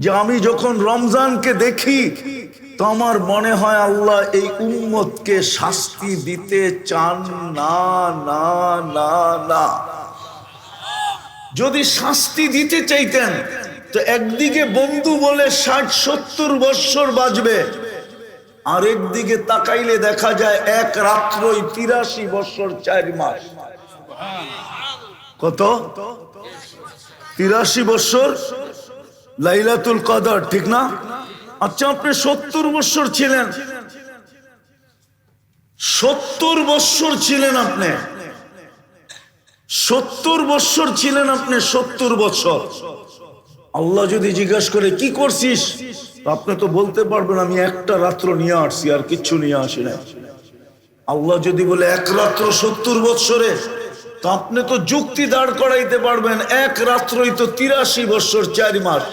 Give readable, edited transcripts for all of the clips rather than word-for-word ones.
যে আমি যখন রমজানকে দেখি তো আমার মনে হয় আল্লাহ এই উম্মতকে শাস্তি দিতে চান না না না না। যদি শাস্তি দিতে চাইতেন তো একদিকে বন্ধু বলে 60-70 বৎসর বাঁচবে, আর একদিকে তাকাইলে দেখা যায় এক রাত্রই 83 বৎসর 4 মাস। কত? 83 বৎসর লাইলাতুল কদর, ঠিক না? আচ্ছা, আপনি 70 বৎসর ছিলেন, 70 বৎসর ছিলেন আপনি, 70 বৎসর ছিলেন আপনি, 70 বৎসর। আল্লাহ যদি জিজ্ঞাসা করে কি করছিস, আপনি তো বলতে পারবেন আমি একটা রাত্র নিয়ে আসছি, আর কিচ্ছু নিয়ে আসি না। আল্লাহ যদি বলে এক রাত্র 70 বৎসরে, তো আপনি তো যুক্তি দাঁড় করাইতে পারবেন এক রাত্রই তো 83 বৎসর 4 মাস।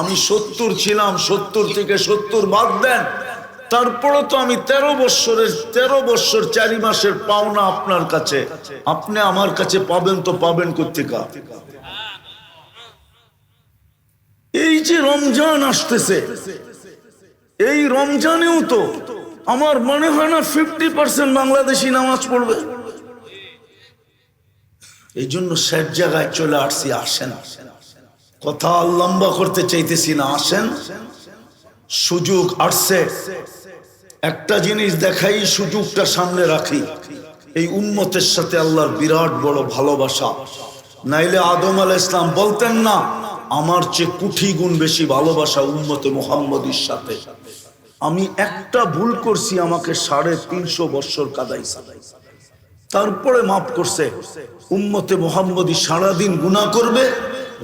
আমি 70 ছিলাম, 70 থেকে 70 বাদ দেন, তারপরে তো আমি 13 বৎসর 4 মাসের পাওনা আপনার কাছে, আপনি আমার কাছে পাবেন তো পাবেন কোত্থেকে? এই যে রমজান আসতেছে, এই রমজানেও তো আমার মনে হয় না 50% বাংলাদেশি নামাজ পড়বে। এই জন্য সব জায়গায় চলে আসছি, আসেন, কথা লম্বা করতে চাইতেছি না, আসেন, সুযোগ আসছে, একটা জিনিস দেখাই, সুযোগটা সামনে রাখি। এই উম্মতের সাথে আল্লাহর বিরাট বড় ভালোবাসা, নাইলে আদম আলাইহিস সালাম বলতেন না আমার চেয়ে কোটি গুণ বেশি ভালোবাসা উম্মতে মুহাম্মদীর সাথে। আমি একটা ভুল করছি, আমাকে 350 বৎসর কাদাইছে, তারপরে মাফ করছে। উম্মতে মুহাম্মদী সারাদিন গুনাহ করবে,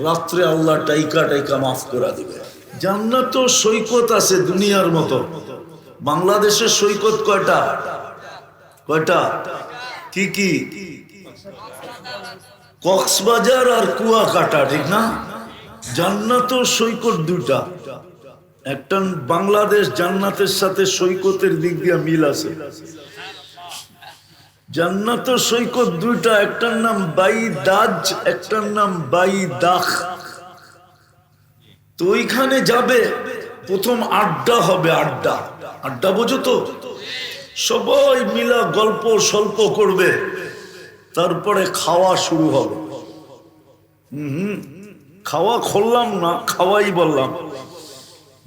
রাত্রে আল্লাহ টাইকা টাইকা মাফ করে দিবে। জান্নাত সৈকত আছে দুনিয়ার মতো, বাংলাদেশের সৈকত কয়টা? কয়টা? কি কি? কক্সবাজার আর কুয়াকাটা, ঠিক না? জান্নাত সৈকত দুইটা, একটা বাংলাদেশ জান্নাতের সাথে সৈকতের দিক দিয়ে মিল আছে। জান্নাত সৈকত দুইটা, একটার নাম বাইদাজ, একটার নাম বাইদাখ। তো ওইখানে যাবে, প্রথম আড্ডা হবে, আড্ডা, আড্ডা বোঝো তো? সবাই মিলা গল্প স্বল্প করবে, তারপরে খাওয়া শুরু হবে। খাওয়া খুললাম না, খাওয়াই বললাম।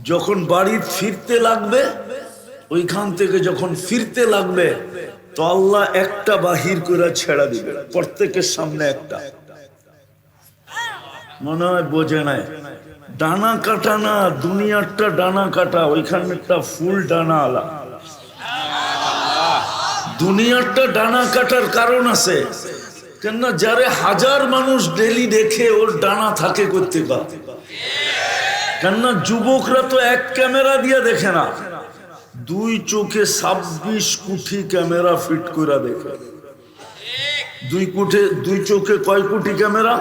যখন বাড়ি ফিরতে লাগবে, ওইখান থেকে যখন ফিরতে লাগবে, তো আল্লাহ একটা বাহির করে ছেড়া দিবে, প্রত্যেকের সামনে একটা। মনে হয় বোঝে নাই, ডানা কাটা না, দুনিয়ারটা ডানা কাটা, ওইখানে একটা ফুল ডানা আলা। দুনিয়ারটা ডানা কাটার কারণ আছে, কেননা যারে 1000 মানুষ ডেলি দেখে ওর ডানা থাকে করতে গা, কেননা যুবকরা তো এক ক্যামেরা দিয়ে দেখে না, 2 চোখে 26 কোটি ক্যামেরা ফিট করে দেখে। 2 চোখে কয় কোটি ক্যামেরা?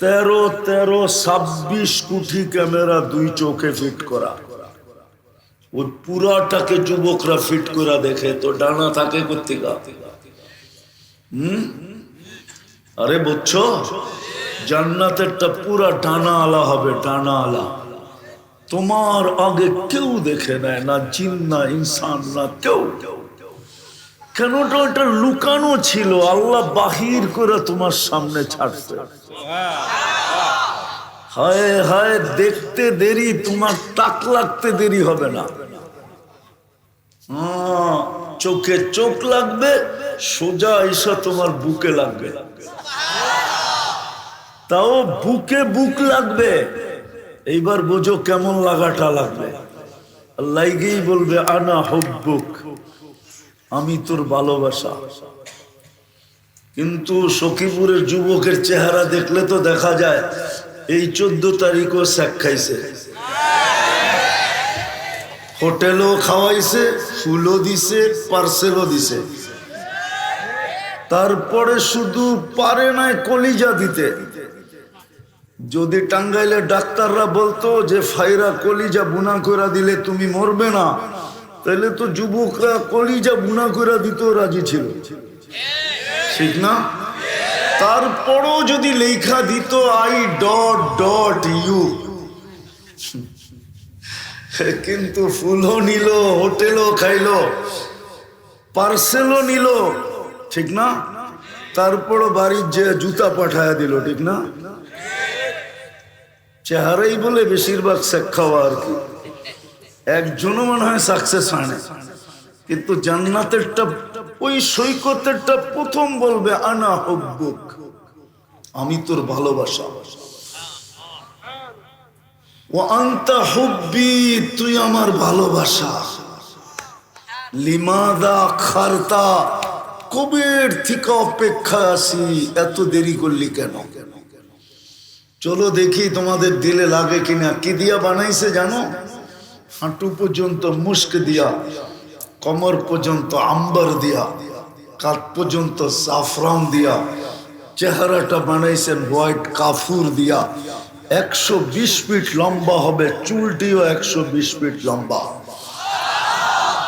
26 কোটি ক্যামেরা 2 চোখে ফিট করা। ওই পুরাটাকে যুবকরা ফিট করে দেখে, তো ডানা থাকে করতে গা। আরে বুঝছো, জান্নাতেরটা পুরা ডানা আলা হবে, ডানা আলা। তোমার আগে কেউ দেখে নেয় না, জিন না ইনসান না কেউ। কেন? ওটা লুকানো ছিল, আল্লাহ বাহির করে তোমার সামনে ছাড়ছে। হায় হায়, দেখতে দেরি, তোমার তাক লাগতে দেরি হবে না। চোখে চোখ লাগবে, সোজা এসে তোমার বুকে লাগবে, তাও বুকে বুক লাগবে। এইবার বোঝো কেমন লাগাটা লাগবে। আল্লাহই বলবে আনা হুব্বুক, আমি তোর ভালোবাসা। কিন্তু সখীপুরের যুবকের চেহারা দেখলে তো দেখা যায় এই 14 তারিখও শেখ খাইছে, হোটেলও খাওয়াইছে, ফুলও দিছে, পার্সেলও দিছে, তারপরে শুধু পারে নাই কলিজা দিতে। যদি টাঙ্গাইলে ডাক্তাররা বলতো যে ফাইরা কলিজা বুনা করে দিলে তুমি মরবে না, তাহলে তো যুবকরা কলিজা বুনা করে দিতেও রাজি ছিল, ঠিক না? তারপরও যদি লেখা দিত I.U, কিন্তু ফুলও নিল, হোটেলও খাইলো, পার্সেলও নিল, ঠিক না? তারপরও বাড়ির যে জুতা পাঠায় দিল, ঠিক না? চেহারাই বলে বেশিরভাগ শেখ খাওয়া আর কি, একজনও মনে হয় সাকসেস হয় না। কিন্তু জান্নাতেরটা, ওই সৈকতেরটা প্রথম বলবে আনা হুব্বুক, আমি তোর ভালোবাসা, ও আনতা হুব্বি, তুই আমার ভালোবাসা। লিমাদা খারতা, কবের থেকে অপেক্ষা আছি, এত দেরি করলি কেন? চলো দেখি তোমাদের দিলে লাগে কিনা। কি দিয়া বানাইছে জানো? হাঁটু পর্যন্ত মুস্ক দিয়া, কমর পর্যন্ত আম্বার দিয়া, কাঁধ পর্যন্ত জাফরান দিয়া, চেহারাটা বানাইছেন হোয়াইট কাফুর দিয়া। 120 ফিট লম্বা হবে, চুলটিও 120 ফিট লম্বা।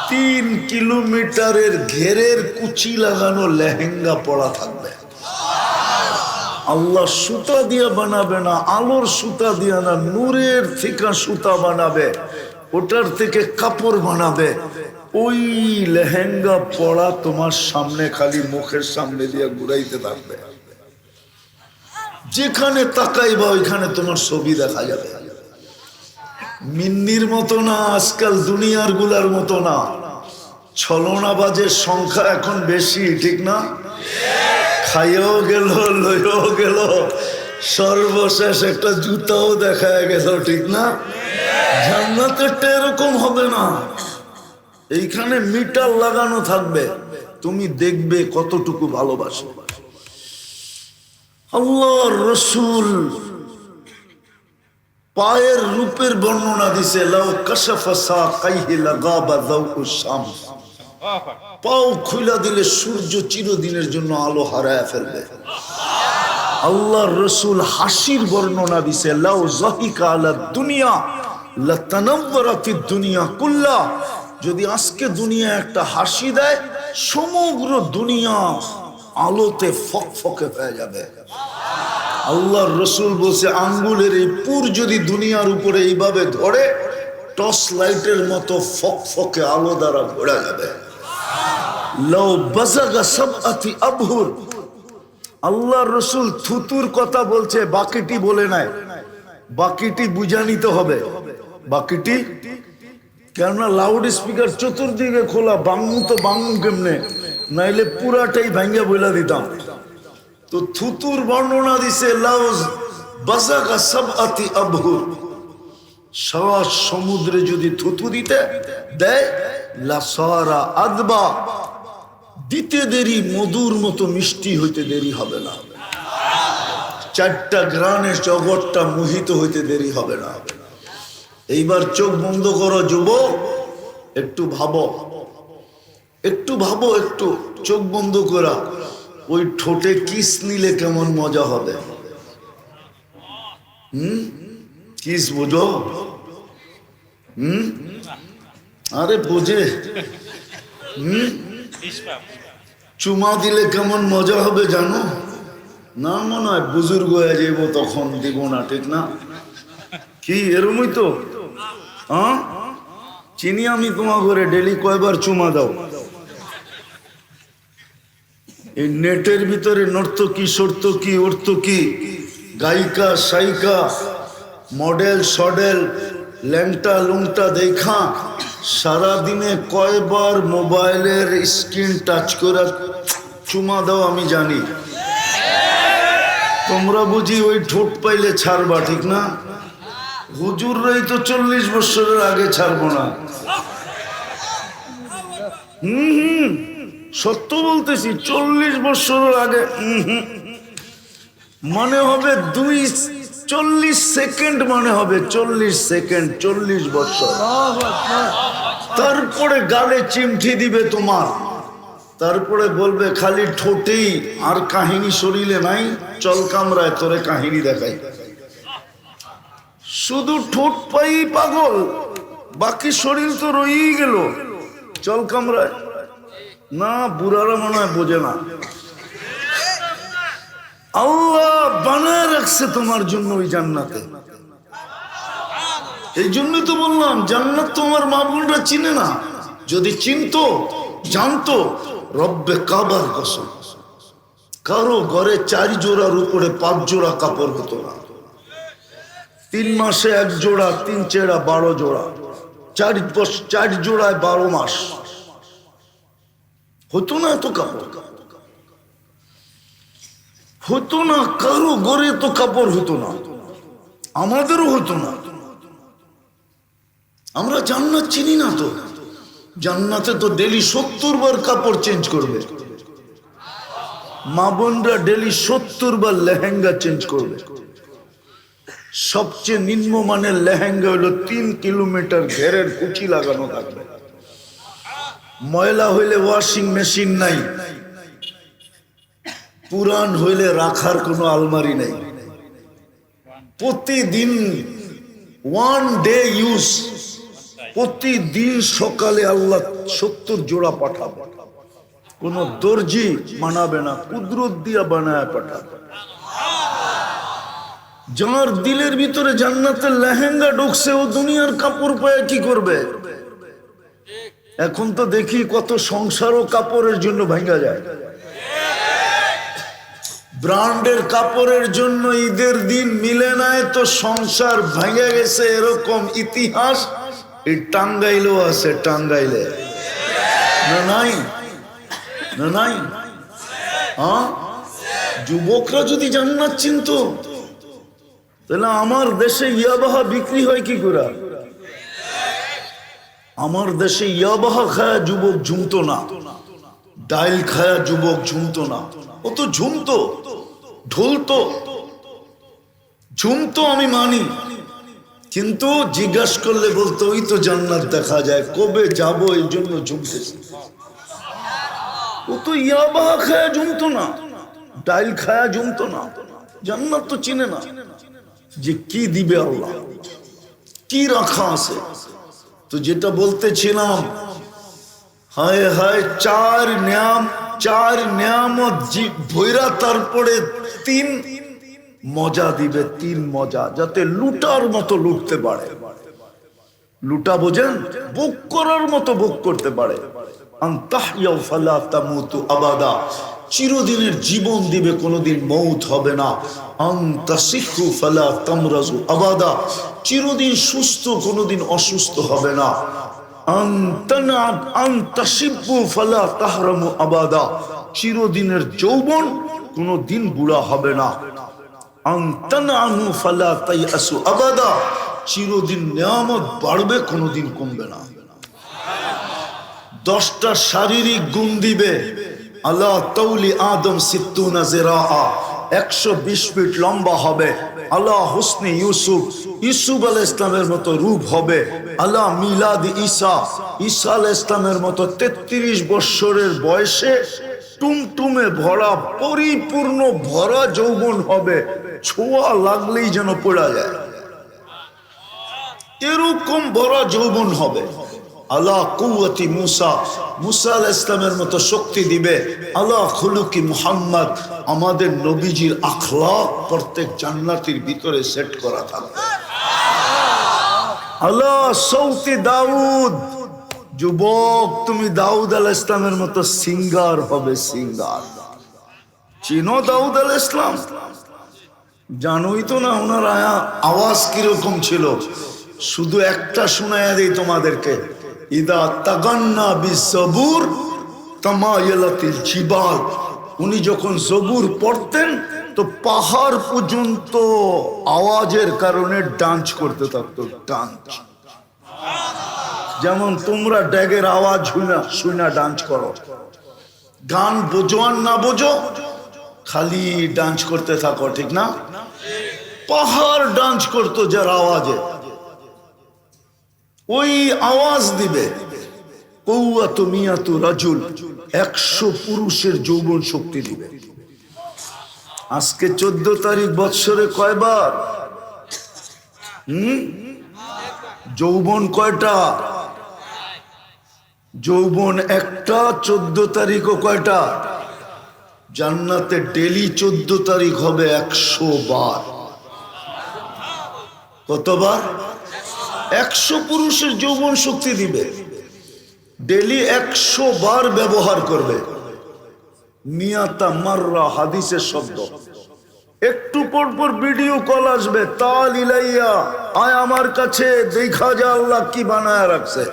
3 কিলোমিটারের ঘেরের কুচি লাগানো লেহেঙ্গা পরা থাকবে। আল্লাহ সুতা দিয়ে বানাবে না, আলোর সুতা দিয়ে না, নূরের থেকে সুতা বানাবে, ওটার থেকে কাপড় বানাবে। ওই লেহেঙ্গা পরা তোমার সামনে, খালি মুখের সামনে দিয়ে ঘুরাইতে থাকবে। যেখানে তাকাইবা ওইখানে তোমার ছবি দেখা যাবে। মিন্নির মতো না, আজকাল দুনিয়ার গুলার মতো না। ছলনাবাজের সংখ্যা এখন বেশি, ঠিক না? খাইয়াও গেল, লইয়াও গেল, সর্বশেষ একটা জুতাও দেখা গেল, ঠিক না? জান্নাতেরটা এরকম হবে না। এইখানে মিটার লাগানো থাকবে, তুমি দেখবে কতটুকু ভালোবাসো। আল্লাহর রাসূল পায়ের রূপের বর্ণনা দিছে, লাউ কাশাফা সাকাইহি লাগাবা যাউকুশ শামস, পাও খুলে দিলে সূর্য চিরদিনের জন্য আলো হারায় ফেলবে। আল্লাহর রাসূল হাসির বর্ণনা দিছে, লাউ যাহিকা আলা দুনিয়া লাতানাওয়ারাতিদ দুনিয়া কুল্লা, যদি আজকে দুনিয়া একটা হাসি দেয়, সমগ্র দুনিয়া আলোতে ফকফকে হয়ে যাবে। আল্লাহর রাসূল বলছে, আঙ্গুলের এই পুর যদি দুনিয়ার উপরে এইভাবে ধরে, টর্চ লাইটের মতো ফকফকে আলো দ্বারা ঘোরা যাবে। লাউ বাযাগা সাবআতি আবহুর, আল্লাহর রাসূল থুতুর কথা বলছে, বাকিটি বলে নাই। বাকিটি বুঝা নিতে হবে। বাকিটি কেননা লাউড স্পিকার চতুর্দিকে খোলা, বাংমু তো বাংমু কেমনে, নাইলে পুরাটাই ভাঙ্গা বইলা দিতাম। তো থুতুর বর্ণনা দিছে, লাউ বাযাগা সাবআতি আবহুর, সারা সমুদ্রে যদি থুতু দিতে দেয়, লাসারা আদবা, দিতে দেরি মধুর মতো মিষ্টি হইতে দেরি হবে না। 4টা গ্রানের জগৎটা মোহিত হইতে দেরি হবে না। এইবার চোখ বন্ধ করো যুবক, একটু ভাবো, একটু ভাবো, একটু চোখ বন্ধ করা। ওই ঠোঁটে কিস নিলে কেমন মজা হবে? কিস বুঝো? আরে বোঝে। চুমা দিলে কেমন মজা হবে জানো? না, মনে হয় বুজুর্গ হয়ে যাইব তখন, দিব না, ঠিক না? কি এরমই তো? হ্যাঁ, চিনি আমি তোমার ঘরে ডেলি কয়বার চুমা দাও। এই নেটের ভিতরে নর্তকী, সর্তকী, অর্তকী, গায়িকা, সায়িকা, মডেল, সডেল, ল্যাংটা লুংটা দেখা সারাদিনে কয়বার মোবাইলের স্ক্রিন টাচ করে চুমা দাও আমি জানি। তোমরা বুঝি ওই ঠোঁট পাইলে ছাড়বা, ঠিক না? হুজুররাই তো 40 বছরের আগে ছাড়বো না। সত্য বলতেছি, 40 বছরের আগে মনে হবে 40 সেকেন্ড, মনে হবে 40 সেকেন্ড, 40 বছর। তারপরে গালে চিমঠি দিবে তোমার, তারপরে বলবে খালি ঠোঁটেই, আর কাহিনী শরীরে নাই, চল কামরায় তোরে কাহিনী দেখাই। শুধু ঠোঁট পাই পাগল, বাকি শরীর তো রয়েই গেল, চল কামরায়। না, বুড়ারা মনে হয় বোঝে না। আল্লাহ বানায় রাখছে তোমার জন্য ওই জান্নাতে। এই জন্যই তো বললাম জান্নাত তো আমার মা বোনরা চিনে না। যদি চিনতো জানতো, রব্বে কাবার কসম, কারো ঘরে 4 জোড়ার উপরে 5 জোড়া কাপড় হতো না। 3 মাসে 1 জোড়া, 3 চেড়া 12 জোড়া, 4 জোড়ায় 12 মাস হতো না। এত কাপড় হতো না, কারো ঘরে তো কাপড় হতো না, আমাদেরও হতো না। আমরা জান্নাত চিনি না তো। জান্নাতে তো ডেলি 70 বার কাপড় চেঞ্জ করবে, মা বোনরা ডেলি 70 বার লেহেঙ্গা চেঞ্জ করবে। সবচেয়ে নিম্নমানের লেহেঙ্গা হলো 3 কিলোমিটার ঘেরের কুচি লাগানো থাকবে। ময়লা হইলে ওয়াশিং মেশিন নাই, পুরান হইলে রাখার কোনো আলমারি নেই। প্রতিদিন 1 ডে ইউজ, প্রতিদিন সকালে আল্লাহ 70 জোড়া পাঠাবে। কোন দর্জি বানাবে না, কুদরত দিয়া বানায় পাঠাবে। যার দিলের ভিতরে জান্নাতের লেহেঙ্গা ঢুকছে, ও দুনিয়ার কাপড় পায় কি করবে? এখন তো দেখি কত সংসারও কাপড়ের জন্য ভাঙা যায়। ব্র্যান্ডের কাপড়ের জন্য ঈদের দিন মিলে নাই তো সংসার ভেঙে গেছে, এরকম ইতিহাস এই টাঙ্গাইলেও আছে। টাঙ্গাইলে না নাই? না নাই? হ্যাঁ, যুবকরা যদি জান্নাত চিনতো, তাহলে আমার দেশে ইয়াবাহা বিক্রি হয় কি করে? আমার দেশে ইয়াবাহা খায়া যুবক ঝুমতো না, ডাইল খায়া যুবক ঝুমতো না। ও তো ঝুমতো, ঢুলতো, ঝুমতো, আমি মানি। কিন্তু জিজ্ঞাসা করলে বলতো ওই তো জান্নাত দেখা যায়, কবে যাব এই জন্য ঝুমতেছি। ও তো ইয়াবাহা খায়া ঝুমতো না, ডাইল খায়া ঝুমতো না। জান্নাত তো চিনে না যে কি দিবে আল্লাহ, কি রাখা আছে। তো যেটা বলতেছিলাম, হায় হায়, 4 নিয়ামত ভৈরা, তারপরে 3 মজা দিবে, 3 মজা, যাতে লুটার মতো লুটতে পারে। লুটা বোঝেন? বুক করার মতো বুক করতে পারে। আনতাহইয়াউ ফালা তামুতু আবাদা, চিরদিনের জীবন দিবে, কোনোদিন মৌত হবে না। আনতাসিহু ফালা তামরাজু আবাদা, চিরদিন সুস্থ, কোনোদিন অসুস্থ হবে না। আনতাশিবু ফালা তাহরামু আবাদা, চিরদিনের যৌবন, কোনোদিন বুড়া হবে না। আনতানআমু ফালা তাইয়াসু আবাদা, চিরদিন নিয়ামত বাড়বে, কোনোদিন কমবে না। 10টা শারীরিক গুণ দিবে। আলা তাউলি আদম 60 জিরাআ, 120 ফিট লম্বা হবে। আলা হুসনি ইউসুফ আলাইহিস ইসলামের মতো রূপ হবে। আলা মিলাদ ঈসা আলাইহিস ইসলামের মতো 33 বছরের বয়সে টুমটুমে ভরা, পরিপূর্ণ ভরা যৌবন হবে, ছোঁয়া লাগলেই যেন পড়া যায়, এরকম ভরা যৌবন হবে। আলা কুওয়াতি মুসা আলাইহিস ইসলামের মতো শক্তি দিবে। আলা খুলুকি মুহাম্মদ, আমাদের নবীজির আখলাক প্রত্যেক জান্নাতীর ভিতরে সেট করা থাকবে। আলা সৌতি দাউদ, যুবক তুমি দাউদ আলাইহিস ইসলামের মতো সিঙ্গার হবে, সিঙ্গার। চিনো দাউদ আলাইহিস ইসলাম? জানোই তো না ওনার আওয়াজ কিরকম ছিল? শুধু একটা শোনায়া দেই তোমাদেরকে। ইদা তাগান্না বিসবুর তামায়ালাতিল জিবাল, উনি যখন জবুর পড়তেন তো পাহাড় পর্যন্ত আওয়াজের কারণে ডান্স করতে থাকতো, ডান্স। যেমন তোমরা ড্যাগের আওয়াজ শুনা ডান্স করো, গান বোঝো আর না বোঝো, খালি ডান্স করতে থাকো, ঠিক না? পাহাড় ডান্স করতো যার আওয়াজে, ওই আওয়াজ দিবে। কওয়াতু মিয়াতু রাজুল, 100 পুরুষের যৌবন শক্তি দিবে। আজকে 14 তারিখ, বৎসরে কয়বার? যৌবন কয়টা? যৌবন একটা। 14 তারিখও কয়টা? জান্নাতে ডেলি 14 তারিখ হবে 100 বার। কতবার? 100 পুরুষের যৌবন শক্তি দিবে, ডেলি 100 বার ব্যবহার করবে। মিয়াতা মাররা হাদিসের শব্দ। একটু পর পর ভিডিও কল আসবে, তাল ইলাইয়া, আয় আমার কাছে, দেখা যা আল্লাহ কি বানায় রাখছে।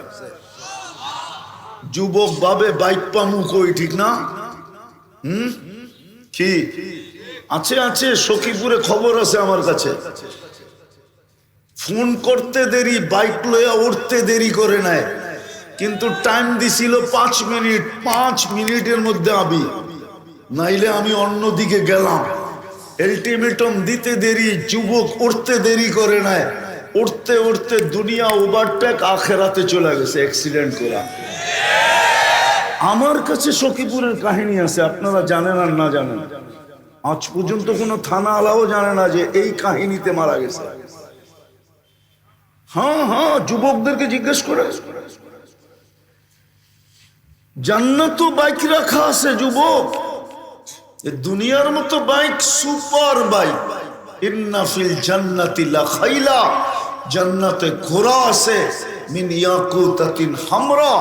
যুবক ভাবে বাইক পামু কই, ঠিক না? কি আছে আছে, সখীপুরে খবর আছে আমার কাছে। ফোন করতে দেরি, বাইক লইয়া উঠতে দেরি করে নেয়, কিন্তু টাইম দিছিল 5 মিনিট। 5 মিনিটের মধ্যে আবি, নাইলে আমি অন্যদিকে গেলাম। আলটিমেটাম দিতে দেরি, যুবক উঠতে দেরি করে নেয়, উঠতে উঠতে দুনিয়া ওভারটেক, আখেরাতে চলে গেছে অ্যাক্সিডেন্ট করা। আমার কাছে সখীপুরের কাহিনী আছে, আপনারা জানেন আর না জানেন, আজ পর্যন্ত কোনো থানা আলাও জানে না যে এই কাহিনীতে মারা গেছে। হ্যাঁ হ্যাঁ, যুবকদেরকে জিজ্ঞেস করে। জান্নাতও বাইক রাখা আছে যুবক, দুনিয়ার মতো বাইক, সুপার বাইক। ইন্না ফিল জান্নাতি লা খাইলা, জান্নাতে ঘোড়া আছে, মিন ইয়াকুতাতিন হামরা,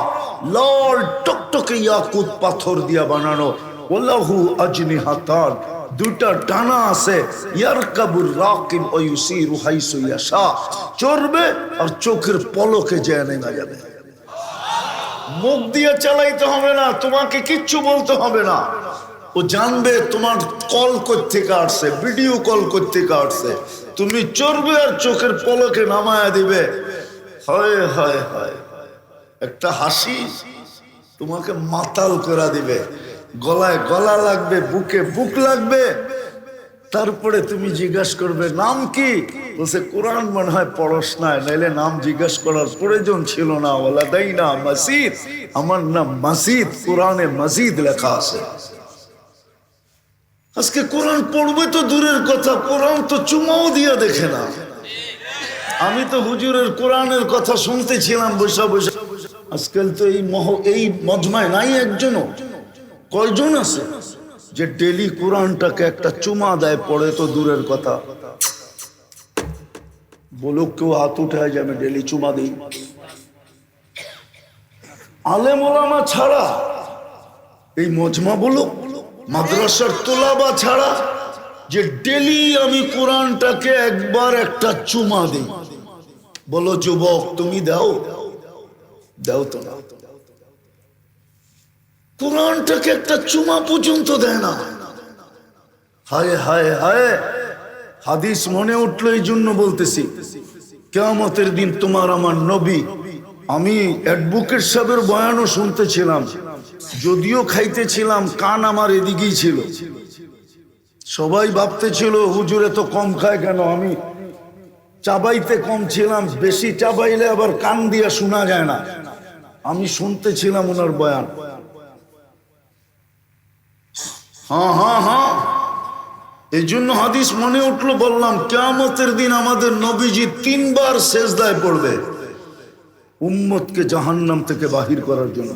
লাল টকটকে ইয়াকুত পাথর দিয়া বানানো। ওয়ালাহু আজনিহাতান, দুইটা ডানা আছে। ইয়ারকাবুর রাকিব ওয়া ইউসিরু হাইসু ইয়াশা, চড়বে আর চোখের পলকে যায় নেমে যাবে। মুখ দিয়ে চালাইতে হবে না, তোমাকে কিচ্ছু বলতে হবে না, ও জানবে তোমার কল কোত্থেকে আসছে, ভিডিও কল কোত্থেকে আসছে। তুমি চড়বে আর চোখের পলকে নামায়া দিবে। হয় হয় হয়, একটা হাসি তোমাকে মাতাল করে দিবে, গলায় গলা লাগবে, বুকে বুক লাগবে। তারপরে তুমি জিজ্ঞাসা করবে নাম কি, বলছে কোরআন মনে হয় পড়স না, নাইলে নাম জিজ্ঞাসা করার প্রয়োজন ছিল না। ওলা দেই না মসজিদ, আমার নাম মসজিদ, কোরআনে মসজিদ লেখা আছে। আজকে কোরআন পড়বে তো দূরের কথা, কোরআন তো চুমাও দিয়া দেখে না। আমি তো হুজুরের কোরআনের কথা শুনতেছিলাম বসে বসে। আজকাল তো এই মজমায় নাই একজনও। কয়জন আছে যে ডেলি কোরআনটাকে একটা চুমা দেয়, পড়ে তো দূরের কথা। বলুক কেউ হাত উঠায় যে আমি ডেলি চুমা দিই। আলেম ওলামা ছাড়া, এই মজমা বলো, মাদ্রাসার তোলাবা ছাড়া, যে ডেলি আমি কোরআনটাকে একবার একটা চুমা দিই। বলো যুবক, তুমি দাও? দাও তো না। কোরআনটাকে একটা চুমা পর্যন্ত দেয় না। হায় হায় হায়, হাদিস মনে উঠলো, এই জন্য বলতেছি। কিয়ামতের দিন তোমার আমার নবী, আমি অ্যাডভোকেট সাহেবের বয়ানও শুনতেছিলাম, যদিও খাইতেছিলাম, কান আমার এদিকেই ছিল। সবাই ভাবতেছিল হুজুরে তো কম খায় কেন, আমি চাবাইতে কম ছিলাম, বেশি চাবাইলে আবার কান দিয়া শোনা যায় না। আমি শুনতেছিলাম ওনার বয়ান। হ্যাঁ হ্যাঁ হ্যাঁ, এই জন্য হাদিস মনে উঠলো, বললাম কিয়ামতের দিন আমাদের নবীজি 3 বার সেজদায় পড়বে উম্মতকে জাহান্নাম থেকে বাহির করার জন্য।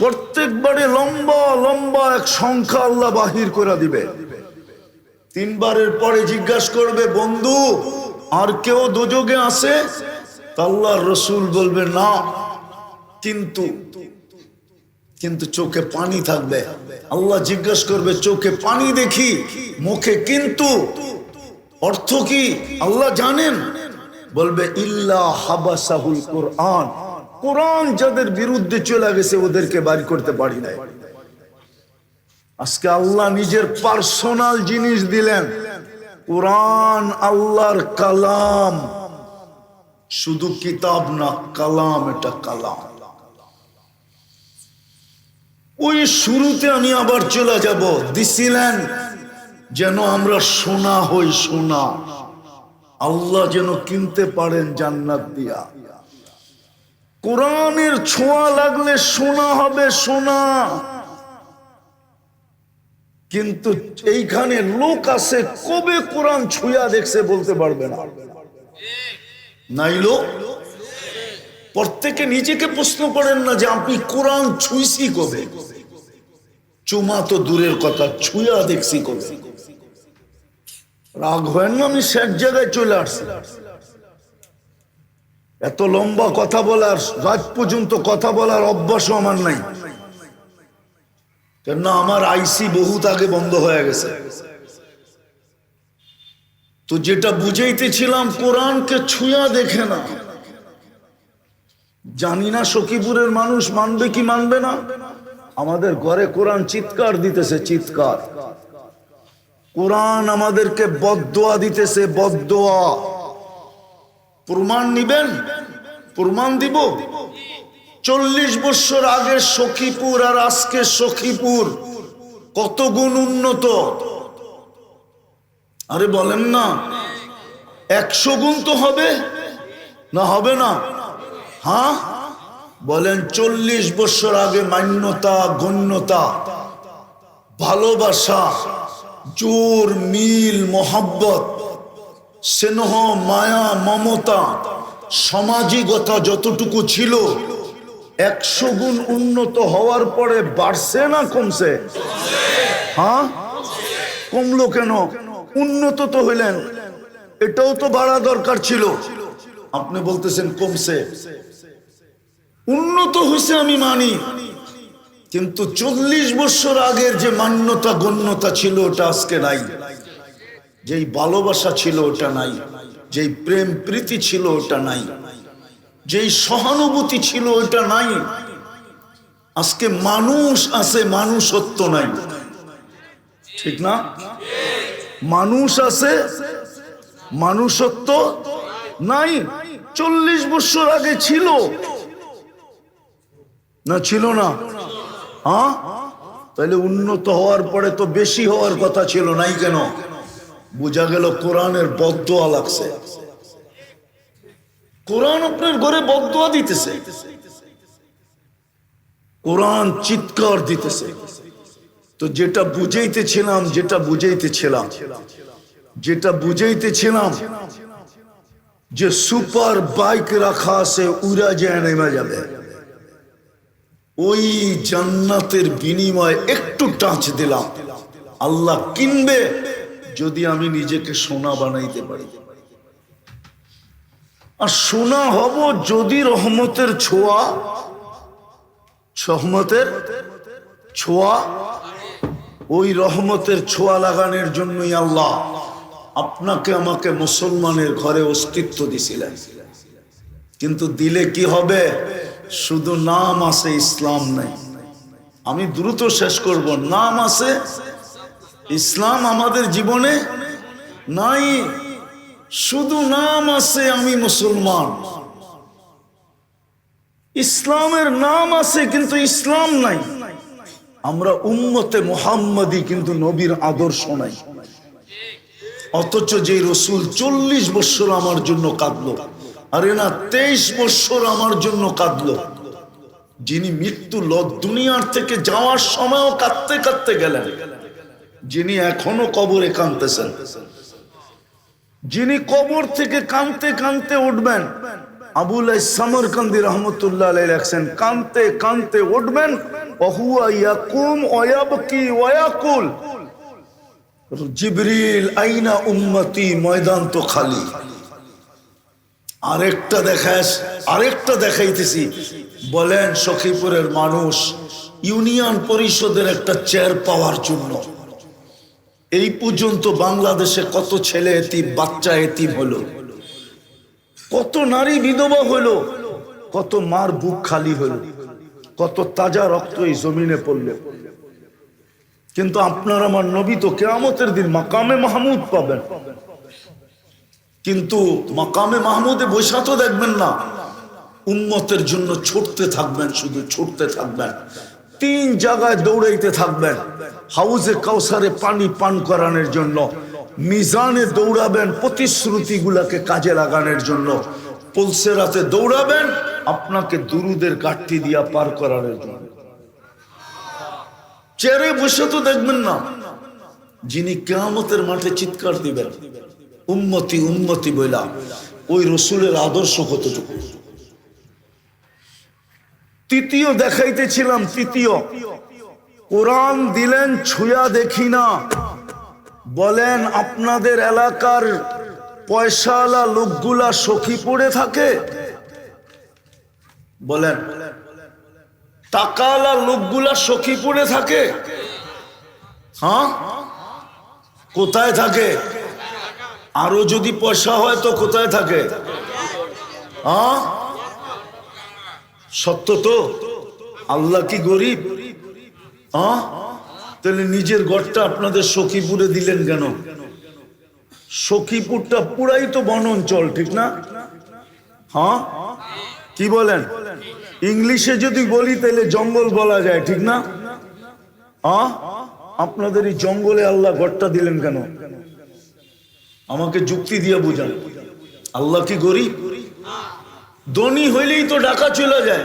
প্রত্যেকবারে লম্বা লম্বা এক সংখ্যা আল্লাহ বাহির করে দিবে। 3 বারের পরে জিজ্ঞাসা করবে, বন্ধু আর কেউ দোজগে আছে? আল্লাহর রসুল বলবে না, কিন্তু চোখে পানি থাকবে। আল্লাহ জিজ্ঞাসা করবে, চোখে পানি দেখি, মুখে কিন্তু, অর্থ কি আল্লাহ জানেন? বলবে ইল্লা হাবাসাহুল কোরআন, কোরআন যাদের বিরুদ্ধে চলে গেছে ওদেরকে বাড়ি করতে পারি নাই। আজকে আল্লাহ নিজের পার্সোনাল জিনিস দিলেন, কোরআন আল্লাহর কালাম, শুধু কিতাব না, কালাম, এটা কালাম। ওই শুরুতে আমি আবার চলে যাব, দিছিলেন যেন আমরা সোনা হই, সোনা আল্লাহ যেন কিনতে পারেন জান্নাত দিয়া। কোরআনের ছোঁয়া লাগলে সোনা হবে, সোনা। কিন্তু এইখানে লোক আছে কবে কোরআন ছুঁয়া দেখছে বলতে পারবে না। নাই লোক, প্রত্যেকে নিজেকে প্রশ্ন করেন না যে আপনি কোরআন ছুঁইছি কবে? চুমা তো দূরের কথা, ছুঁয়া দেখছি কবে। রাগ হয় না, আমি শেষ জায়গায় চলে আসছি। এত লম্বা কথা বলার, রাত পর্যন্ত কথা বলার অভ্যাসও আমার নাই, কেন আমার আইসি বহুত আগে বন্ধ হয়ে গেছে। তো যেটা বুঝাইতেছিলাম, কোরআনকে ছুঁয়া দেখে না। জানি না সখীপুরের মানুষ মানবে কি মানবে না। আমাদের ঘরে কোরআন চিৎকার দিতেছে, চিৎকার। কোরআন আমাদেরকে বদদোয়া দিতেছে, বদদোয়া। প্রমাণ নিবেন? প্রমাণ দিব। 40 বছর আগে সখীপুর আর আজকে সখীপুর কত গুণ উন্নত। আরে বলেন না, 100 গুণ তো হবে না, হবে না? হ্যাঁ বলেন। 40 বছর আগে মান্যতা, গণ্যতা, ভালোবাসা, জোর, মিল, মোহাব্বত, স্নেহ, মায়া, মমতা, সামাজিকতা যতটুকু ছিল, 100 গুণ উন্নত হওয়ার পরে বাড়ছে না কমছে? হ্যাঁ, কমলো কেন? উন্নত তো হইলেন, এটাও তো বাড়া দরকার ছিল। আপনি বলতেছেন কমছে। উন্নত হয়েছে আমি মানি, কিন্তু 40 বছর আগের যে মান্যতা, গণ্যতা ছিল ওটা আজকে নাই। যেই ভালোবাসা ছিল ওটা নাই, যেই প্রেম প্রীতি ছিল ওটা নাই, যেই সহানুভূতি ছিল ওটা নাই। আজকে মানুষ আছে, মানুষত্ব নাই। ঠিক না? মানুষ আছে, মানুষত্ব নাই। 40 বছর আগে ছিল না, ছিল না? হ্যাঁ, তাহলে উন্নত হওয়ার পরে তো বেশি হওয়ার কথা ছিল, নাই কেন? বোঝা গেল কোরআনের বদদোয়া লাগছে। কোরআন আপনার ঘরে বদদোয়া দিতেছে, কোরআন চিৎকার দিতেছে। তো যেটা বুঝাইতেছিলাম, যেটা বুঝাইতেছিলাম যে সুপার বাইক রাখা আছে, উড়া যায় নেমে যাবে। ওই জান্নাতের বিনিময়ে একটু টাচ দিলাম, আল্লাহ কিনবে যদি আমি নিজেকে সোনা বানাইতে পারি। আর সোনা হব যদি রহমতের ছোঁয়া, রহমতের ছোঁয়া, ওই রহমতের ছোঁয়া লাগানোর জন্যই আল্লাহ আপনাকে আমাকে মুসলমানের ঘরে অস্তিত্ব দিছিলেন। কিন্তু দিলে কি হবে? শুধু নাম আছে, ইসলাম নাই। আমি দ্রুত শেষ করব। নাম আছে, ইসলাম আমাদের জীবনে নাই। শুধু নাম আছে, আমি মুসলমান। ইসলামের নাম আছে কিন্তু ইসলাম নাই। আমরা উম্মতে মুহাম্মাদি, কিন্তু নবীর আদর্শ নাই। অথচ যে রসুল 40 বছর আমার জন্য কাঁদলো, আরে না 23 বছর আমার জন্য কাঁদলো, যিনি মৃত্যু দুনিয়ার থেকে যাওয়ার সময়ও কাঁদতে কাঁদতে গেলেন, যিনি এখনো কবরে কাঁদতেছেন, যিনি কবর থেকে কাঁদতে কাঁদতে উঠবেন। আবুল সামরকান্দি রহমতুল্লাহ আলাইহি লেখেন, কাঁদতে কাঁদতে উঠবেন, ওহুয়া ইয়াকুম ওয়া ইয়াবকি ওয়া ইয়াকুল জিবরিল আইনা উম্মতি, ময়দান তো খালি। আরেকটা দেখাইতেছি। বলেন সখীপুরের মানুষ ইউনিয়ন পরিষদের একটা চেয়ার পাওয়ার জন্য এই পর্যন্ত বাংলাদেশে কত ছেলে এতিম, বাচ্চা এতিম হলো, কত নারী বিধবা হলো, কত মার বুক খালি হলো, কত তাজা রক্ত এই জমিনে পড়লো। কিন্তু আপনার আমার নবী তো কিয়ামতের দিন মাকামে মাহমুদ পাবেন। কিন্তু মাকামে মাহমুদে বৈশা তো দেখবেন না, উম্মতের জন্য ছুটতে থাকবেন, শুধু ছুটতে থাকবেন। 3 জায়গায় দৌড়াইতে থাকবেন। হাউজে কাউসারে পানি পান করানোর জন্য, মিজানে দৌড়াবেন প্রতিশ্রুতি গুলাকে কাজে লাগানোর জন্য, পুলসেরাতে দৌড়াবেন আপনাকে দুরুদের ঘাটতি দিয়া পার করানোর জন্য। চেয়ারে বসে তো দেখবেন না, যিনি কিয়ামতের মাঠে চিৎকার দিবেন উম্মতি উম্মতি বইলা, ওই রসুলের আদর্শ কতটুকু। তৃতীয় দেখাইতেছিলাম, তৃতীয় কোরআন দিলেন ছুঁয়া দেখি না, বলেন আপনাদের এলাকার পয়সাওয়ালা লোকগুলা সখীপুরে থাকে? বলেন টাকাওয়ালা লোকগুলা সখীপুরে থাকে? হ্যাঁ, কোথায় থাকে? আরো যদি পয়সা হয় তো কোথায় থাকে? হ্যাঁ, সত্য তো? আল্লাহ কি গরিব? হ্যাঁ, তাহলে নিজের ঘরটা আপনাদের সখীপুরে দিলেন কেন? সখীপুরটা পুরাই তো বন অঞ্চল, ঠিক না? হ্যাঁ, কি বলেন? ইংলিশে যদি বলি তাহলে জঙ্গল বলা যায়, ঠিক না? হ্যাঁ, আপনাদের এই জঙ্গলে আল্লাহ ঘরটা দিলেন কেন? আমাকে যুক্তি দিয়ে বুঝান। আল্লাহ কি গরিব? ধনী হইলেই তো ঢাকা চলে যায়,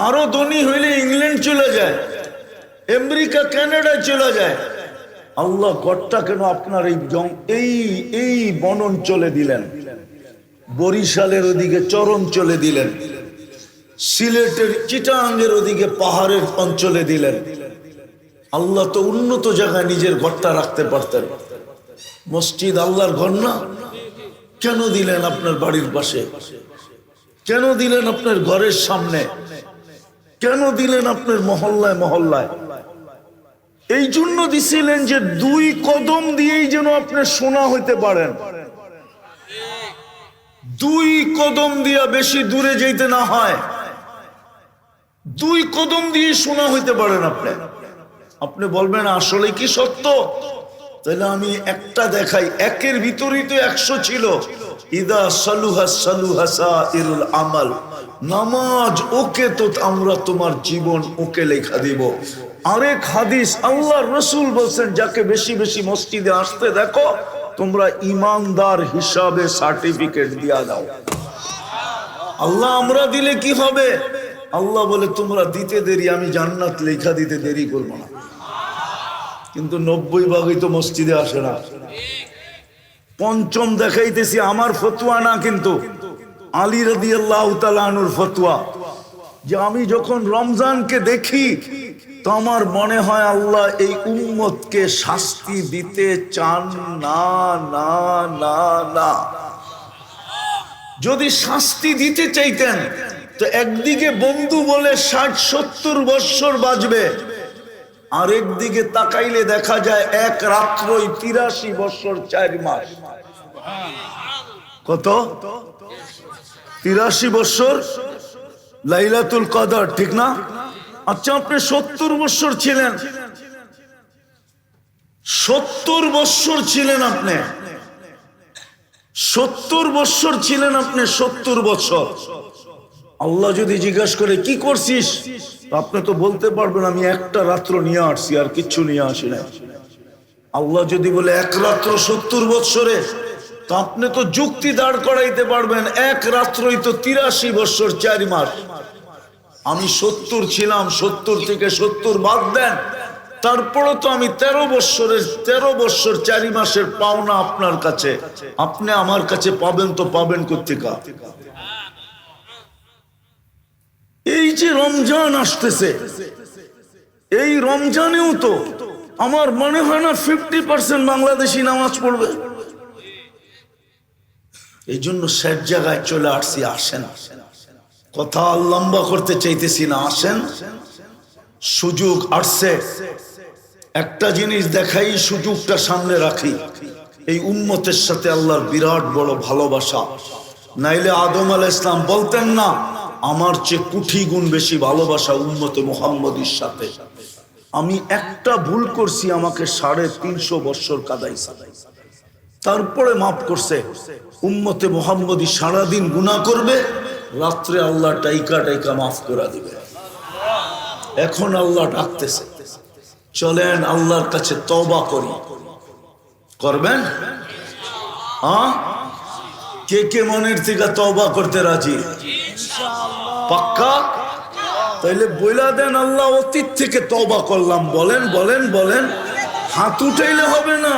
আরো ধনী হইলে ইংল্যান্ড চলে যায়, আমেরিকা কানাডায় চলে যায়। আল্লাহ ঘরটা কেন আপনার এই বন অঞ্চলে দিলেন? বরিশালের ওদিকে চর অঞ্চলে দিলেন, সিলেটের চিটাঙ্গের ওদিকে পাহাড়ের অঞ্চলে দিলেন। আল্লাহ তো উন্নত জায়গায় নিজের ঘরটা রাখতে পারতেন। মসজিদ আল্লাহর ঘর না? কেন দিলেন আপনার বাড়ির পাশে? কেন দিলেন আপনার ঘরের সামনে? কেন দিলেন আপনার মহল্লায় মহল্লায়? এই জন্য দিছিলেন যে 2 কদম দিয়েই যেন আপনি সোনা হইতে পারেন। 2 কদম দিয়া বেশি দূরে যেতে না হয়। 2 কদম দিয়ে সোনা হইতে পারেন আপনি। আপনি বলবেন আসলে কি সত্য? তাহলে আমি একটা দেখাই। একের ভিতরেই তো 100 ছিল। ইদা সালুহা সালুহা সাইরুল আমাল। নামাজ ওকে তো আমরা তোমার জীবন ওকে লেখা দিব। আরেক হাদিস আল্লাহর রাসূল বলেন, যাকে বেশি বেশি মসজিদে আসতে দেখো তোমরা ইমানদার হিসাবে সার্টিফিকেট দিয়া দাও। আল্লাহ আমরা দিলে কি হবে? আল্লাহ বলে তোমরা দিতে দেরি, আমি জান্নাত লেখা দিতে দেরি করবো না। কিন্তু 90 ভাগই তো মসজিদে আসে না। পঞ্চম দেখাইতেছি, আমার ফতোয়া না, কিন্তু আলী রাদিয়াল্লাহু তাআলা আনহুর ফতোয়া, যে আমি যখন রমজানকে দেখি তো আমার মনে হয় আল্লাহ এই উম্মতকে শাস্তি দিতে চান না না না না। যদি শাস্তি দিতে চাইতেন তো একদিকে বন্ধু বলে 60-70 বৎসর বাঁচবে, আর একদিকে তাকাইলে দেখা যায় এক রাত্রই 83 বৎসর 4 মাস। কত? 83 বৎসর লাইলাতুল কদর, ঠিক না? আচ্ছা, আপনি 70 বৎসর ছিলেন, 70 বৎসর ছিলেন আপনি, 70 বৎসর ছিলেন আপনি, 70 বৎসর। আল্লাহ যদি জিজ্ঞাসা করে কি করছিস, আপনি তো বলতে পারবেন আমি একটা রাত্র নিয়ে আসছি, আর কিচ্ছু নিয়ে আসি না। আল্লাহ যদি বলে এক রাত্র 70 বৎসরে, তো আপনি তো যুক্তি দাঁড় করাইতে পারবেন এক রাত্রই তো 83 বৎসর 4 মাস। আমি 70 ছিলাম, 70 থেকে 70 বাদ দেন, তারপরে তো আমি 13 বৎসর 4 মাসের পাওনা আপনার কাছে। আপনি আমার কাছে পাবেন তো পাবেন কোত্থেকে? এই যে রমজান আসতেছে, এই রমজানেও তো আমার মনে হয় না 50% বাংলাদেশি নামাজ পড়বে। এই জন্য শেষ জায়গায় চলে আসছি। আসেন, কথা লম্বা করতে চাইতেছি না, আসেন। সুযোগ আসছে, একটা জিনিস দেখাই, সুযোগটা সামনে রাখি। এই উম্মতের সাথে আল্লাহর বিরাট বড় ভালোবাসা। নাইলে আদম আলাইহিস সালাম বলতেন না আমার চেয়ে কোটি গুণ বেশি ভালোবাসা উম্মতে মুহাম্মদীর সাথে। আমি একটা ভুল করছি, আমাকে 350 বৎসর কাদাইছে, তারপরে মাফ করছে। উম্মতে মুহাম্মদী সারাদিন গুনাহ করবে, রাত্রে আল্লাহ টাইকা টাইকা মাফ করে দিবে। এখন আল্লাহ ডাকতেছে, চলেন আল্লাহর কাছে তওবা করি। করবেন? হ্যাঁ, কে কে মনের থেকে তওবা করতে রাজি? পাক্কা? তাইলে বইলা দেন আল্লাহ অতীত থেকে তওবা করলাম। বলেন বলেন বলেন, হাত উঠাইলে হবে না,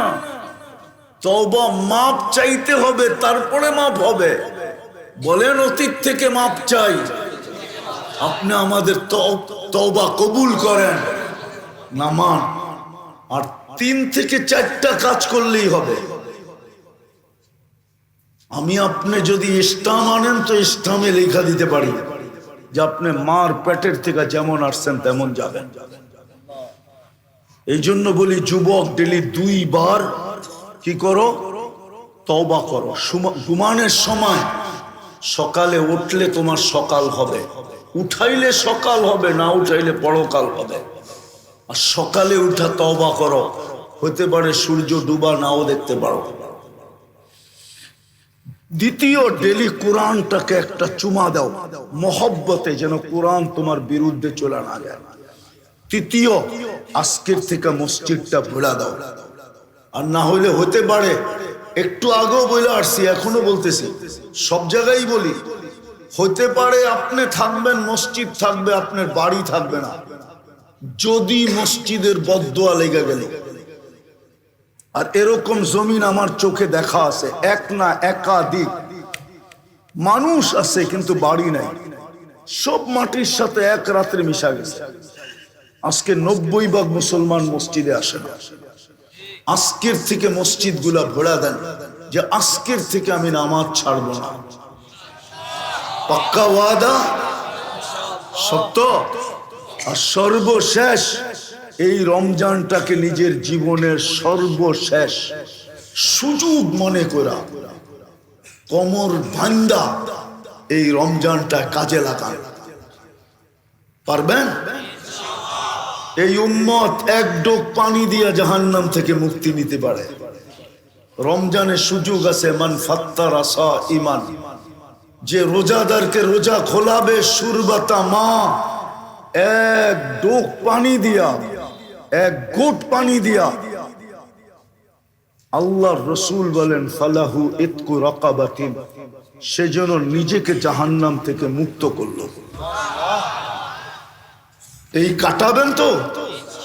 তওবা মাপ চাইতে হবে, তারপরে মাপ হবে। বলেন অতীত থেকে মাপ চাই। আপনি আমাদের তওবা কবুল করেন। নামান, আর 3 থেকে 4টা কাজ করলেই হবে। আমি আপনি যদি ইসলাম আনেন তো ইসলামে লেখা দিতে পারি যে আপনি মার পেটের থেকে যেমন আসছেন তেমন যাবেন। এই জন্য বলি যুবক ডেলি 2 বার কি করো, তওবা করো। ঘুমানোর সময় সকালে উঠলে তোমার সকাল হবে, উঠাইলে সকাল হবে, না উঠাইলে পরকাল হবে। আর সকালে উঠা তওবা করো, হতে পারে সূর্য ডুবা নাও দেখতে পারো। দ্বিতীয়, ডেলি কোরআনটাকে একটা চুমা দাও মহব্বতে, যেন কোরআন তোমার বিরুদ্ধে চলে না যায়। তৃতীয়, আজকের থেকে মসজিদটা ভোলা দাও। আর না হইলে হতে পারে, একটু আগেও বলে আসছি, এখনো বলতেছি, সব জায়গায় বলি, হতে পারে আপনি থাকবেন, মসজিদ থাকবে, আপনার বাড়ি থাকবে না, যদি মসজিদের বদদোয়া লেগে গেল। আর এরকম জমিন আমার চোখে দেখা আছে, এক না একাধিক মানুষ আছে কিন্তু বাড়ি নাই, সব মাটির সাথে এক রাত্রে মিশা গেছে। আজকে 90% মুসলমান মসজিদে আসে না। আজকের থেকে মসজিদ গুলা ভরা দেন যে আজকের থেকে আমি নামাজ ছাড়বো না। পাক্কা ওয়াদা, সত্য। আর সর্বশেষ, এই রমজানটাকে নিজের জীবনের সর্বশেষ সুযোগ মনে করা, কোমর বান্ধা এই রমজানটা কাজে লাগান। পারবেন? এই উম্মত এক ডোক পানি দিয়া জাহান্নাম থেকে মুক্তি নিতে পারে। রমজানের সুযোগ আছে। মান ফাত্তারা সাইমান, যে রোজাদারকে রোজা খোলাবে, সুরবাতা মা, এক ডোক পানি দিয়া, এক ঘুট পানি দিয়া, আল্লাহর রাসূল বলেন ফালাহু ইতকু রাকাবাতিন, সেজন্য নিজেকে জাহান্নাম থেকে মুক্ত করলো। এই কাটাবেন তো?